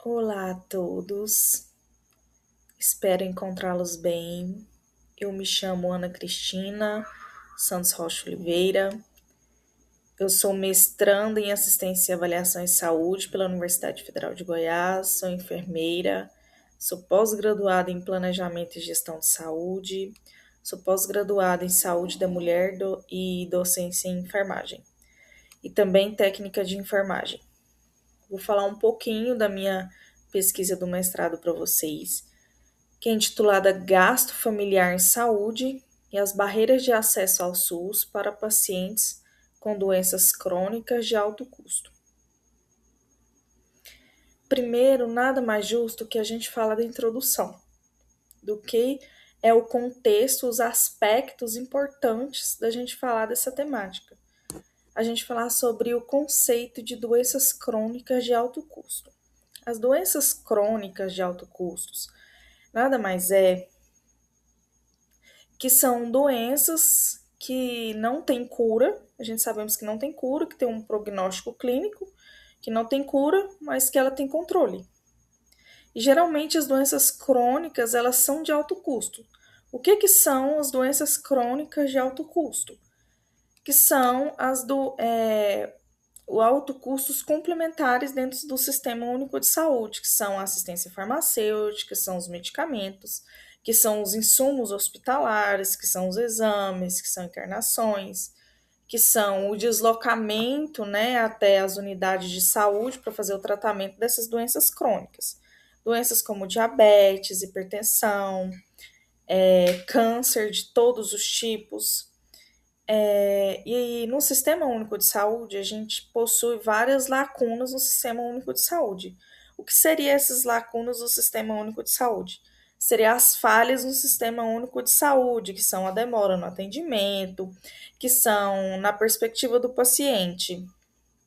Olá a todos, espero encontrá-los bem. Eu me chamo Ana Cristina Santos Rocha Oliveira. Eu sou mestranda em Assistência e Avaliação em Saúde pela Universidade Federal de Goiás, sou enfermeira, sou pós-graduada em Planejamento e Gestão de Saúde, sou pós-graduada em Saúde da Mulher e Docência em Enfermagem, e também técnica de enfermagem. Vou falar um pouquinho da minha pesquisa do mestrado para vocês, que é intitulada Gasto Familiar em Saúde e as Barreiras de Acesso ao SUS para Pacientes com Doenças Crônicas de Alto Custo. Primeiro, nada mais justo que a gente fala da introdução, do que é o contexto, os aspectos importantes da gente falar dessa temática. A gente falar sobre o conceito de doenças crônicas de alto custo. As doenças crônicas de alto custo nada mais é que são doenças que não têm cura, a gente sabemos que não tem cura, que tem um prognóstico clínico, que não tem cura, mas que ela tem controle. E geralmente as doenças crônicas, elas são de alto custo. O que são as doenças crônicas de alto custo? Que são o alto custos complementares dentro do Sistema Único de Saúde, que são a assistência farmacêutica, que são os medicamentos, que são os insumos hospitalares, que são os exames, que são internações, que são o deslocamento, né, até as unidades de saúde para fazer o tratamento dessas doenças crônicas. Doenças como diabetes, hipertensão, câncer de todos os tipos. E no Sistema Único de Saúde, a gente possui várias lacunas no Sistema Único de Saúde. O que seriam essas lacunas do Sistema Único de Saúde? Seriam as falhas no Sistema Único de Saúde, que são a demora no atendimento, que são na perspectiva do paciente,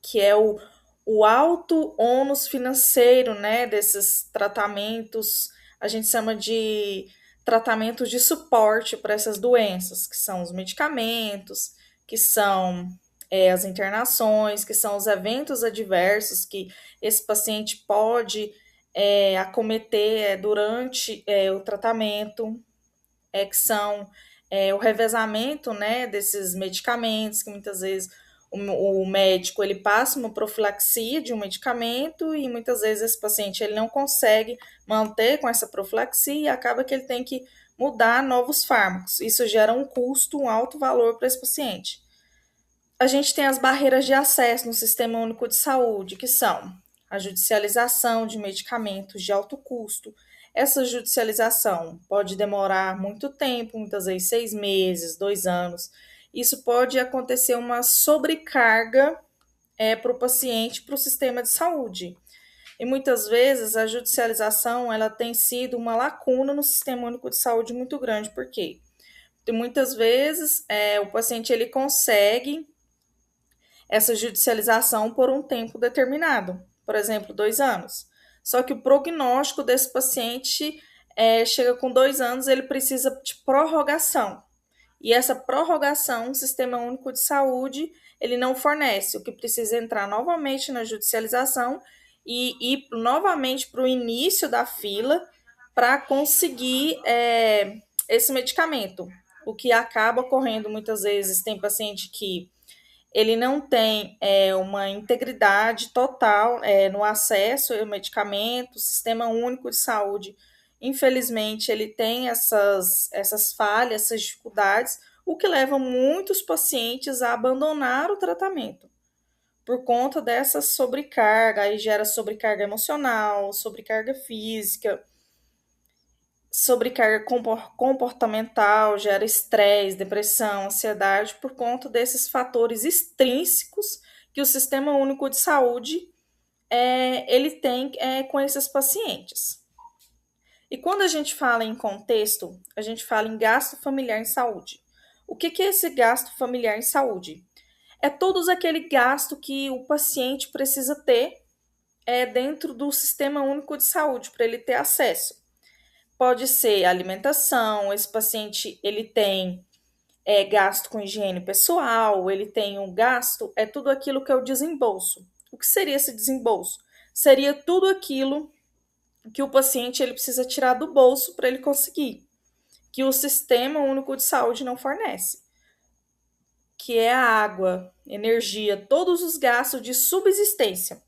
que é o alto ônus financeiro, né, desses tratamentos, a gente chama de tratamentos de suporte para essas doenças, que são os medicamentos, que são as internações, que são os eventos adversos que esse paciente pode acometer durante o tratamento, que são o revezamento, né, desses medicamentos, que muitas vezes o médico ele passa uma profilaxia de um medicamento e muitas vezes esse paciente ele não consegue manter com essa profilaxia e acaba que ele tem que mudar novos fármacos. Isso gera um custo, um alto valor para esse paciente. A gente tem as barreiras de acesso no Sistema Único de Saúde, que são a judicialização de medicamentos de alto custo. Essa judicialização pode demorar muito tempo, muitas vezes 6 meses, 2 anos. Isso pode acontecer uma sobrecarga para o paciente, para o sistema de saúde. E muitas vezes a judicialização ela tem sido uma lacuna no Sistema Único de Saúde muito grande. Por quê? Porque muitas vezes o paciente ele consegue essa judicialização por um tempo determinado, por exemplo, 2 anos. Só que o prognóstico desse paciente chega com 2 anos, ele precisa de prorrogação. E essa prorrogação, o Sistema Único de Saúde, ele não fornece, o que precisa entrar novamente na judicialização e ir novamente para o início da fila para conseguir esse medicamento. O que acaba ocorrendo muitas vezes, tem paciente que ele não tem uma integridade total no acesso ao medicamento, o Sistema Único de Saúde, infelizmente, ele tem essas falhas, essas dificuldades, o que leva muitos pacientes a abandonar o tratamento por conta dessa sobrecarga, aí gera sobrecarga emocional, sobrecarga física, sobrecarga comportamental, gera estresse, depressão, ansiedade, por conta desses fatores extrínsecos que o Sistema Único de Saúde ele tem com esses pacientes. E quando a gente fala em contexto, a gente fala em gasto familiar em saúde. O que é esse gasto familiar em saúde? É todos aquele gasto que o paciente precisa ter dentro do Sistema Único de Saúde para ele ter acesso. Pode ser alimentação, esse paciente ele tem gasto com higiene pessoal, ele tem um gasto, tudo aquilo que é o desembolso. O que seria esse desembolso? Seria tudo aquilo que o paciente ele precisa tirar do bolso para ele conseguir, que o Sistema Único de Saúde não fornece, que é a água, energia, todos os gastos de subsistência.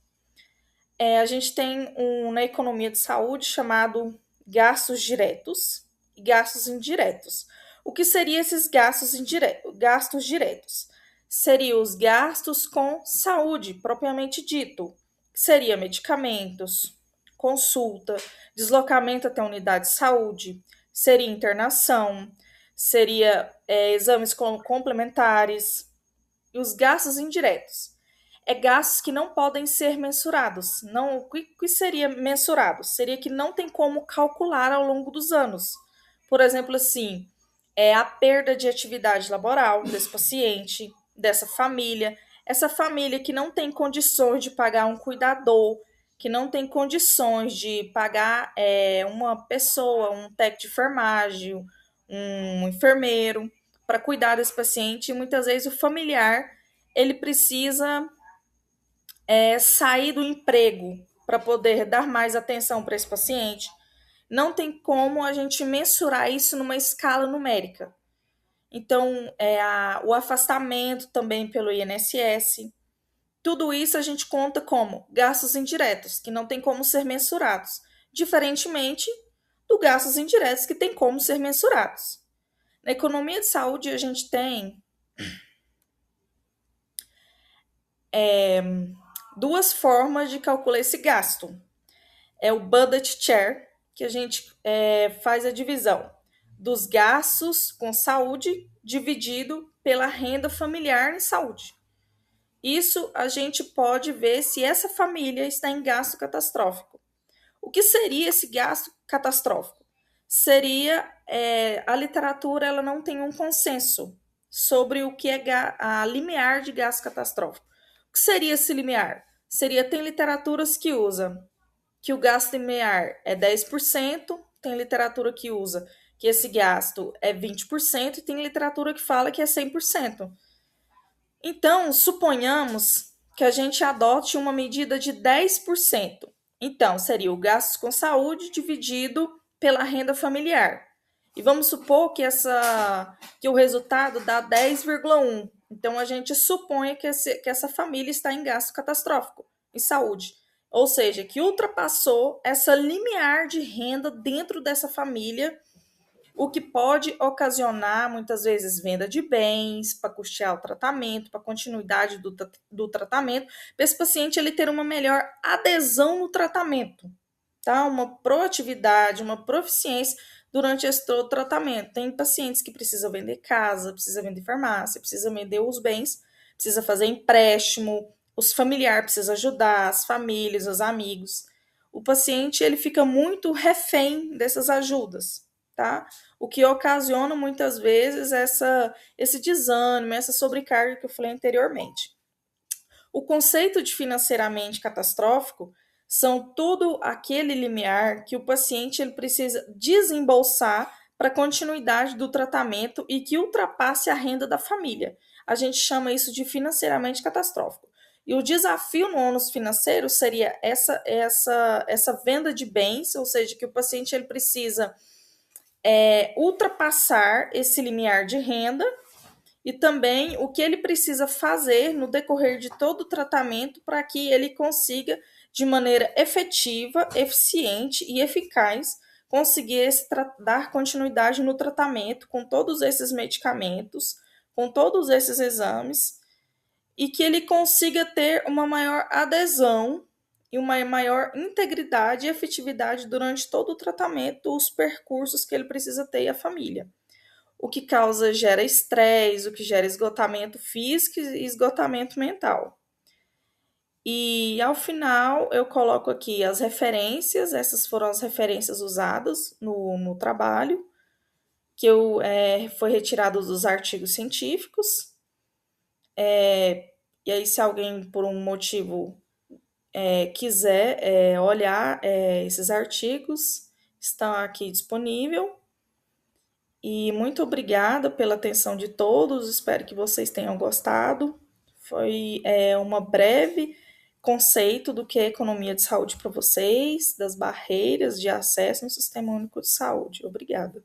A gente tem na economia de saúde chamado gastos diretos e gastos indiretos. O que seriam esses gastos indiretos? Gastos diretos seriam os gastos com saúde, propriamente dito, que seria medicamentos, consulta, deslocamento até a unidade de saúde, seria internação, seria exames complementares e os gastos indiretos gastos que não podem ser mensurados. Não, o que seria mensurado? Seria que não tem como calcular ao longo dos anos. Por exemplo, assim, a perda de atividade laboral desse paciente, dessa família, essa família que não tem condições de pagar um cuidador, que não tem condições de pagar uma pessoa, um técnico de enfermagem, um enfermeiro, para cuidar desse paciente, e muitas vezes o familiar ele precisa sair do emprego para poder dar mais atenção para esse paciente. Não tem como a gente mensurar isso numa escala numérica. Então, o afastamento também pelo INSS, tudo isso a gente conta como gastos indiretos, que não tem como ser mensurados, diferentemente do gastos indiretos, que tem como ser mensurados. Na economia de saúde, a gente tem duas formas de calcular esse gasto. É o budget share, que a gente faz a divisão dos gastos com saúde dividido pela renda familiar em saúde. Isso a gente pode ver se essa família está em gasto catastrófico. O que seria esse gasto catastrófico? Seria a literatura ela não tem um consenso sobre o que é a limiar de gasto catastrófico. O que seria esse limiar? Tem literaturas que usam que o gasto limiar é 10%, tem literatura que usa que esse gasto é 20% e tem literatura que fala que é 100%. Então, suponhamos que a gente adote uma medida de 10%. Então, seria o gasto com saúde dividido pela renda familiar. E vamos supor que o resultado dá 10,1. Então, a gente supõe que essa família está em gasto catastrófico em saúde. Ou seja, que ultrapassou essa limiar de renda dentro dessa família, o que pode ocasionar, muitas vezes, venda de bens para custear o tratamento, para a continuidade do tratamento, para esse paciente ele ter uma melhor adesão no tratamento, tá? Uma proatividade, uma proficiência durante esse todo tratamento. Tem pacientes que precisam vender casa, precisa vender farmácia, precisa vender os bens, precisa fazer empréstimo, os familiares precisam ajudar, as famílias, os amigos. O paciente ele fica muito refém dessas ajudas, tá? O que ocasiona muitas vezes esse desânimo, essa sobrecarga que eu falei anteriormente. O conceito de financeiramente catastrófico são todo aquele limiar que o paciente ele precisa desembolsar para a continuidade do tratamento e que ultrapasse a renda da família. A gente chama isso de financeiramente catastrófico. E o desafio no ônus financeiro seria essa venda de bens, ou seja, que o paciente ele precisa ultrapassar esse limiar de renda e também o que ele precisa fazer no decorrer de todo o tratamento para que ele consiga, de maneira efetiva, eficiente e eficaz, conseguir dar continuidade no tratamento com todos esses medicamentos, com todos esses exames, e que ele consiga ter uma maior adesão e uma maior integridade e efetividade durante todo o tratamento, os percursos que ele precisa ter e a família. O que gera estresse, o que gera esgotamento físico e esgotamento mental. E ao final eu coloco aqui as referências, essas foram as referências usadas no trabalho, que foi retirado dos artigos científicos. E aí, se alguém, por um motivo, quiser olhar esses artigos, estão aqui disponível. E muito obrigada pela atenção de todos, espero que vocês tenham gostado. Foi uma breve conceito do que é economia de saúde para vocês, das barreiras de acesso no Sistema Único de Saúde. Obrigada.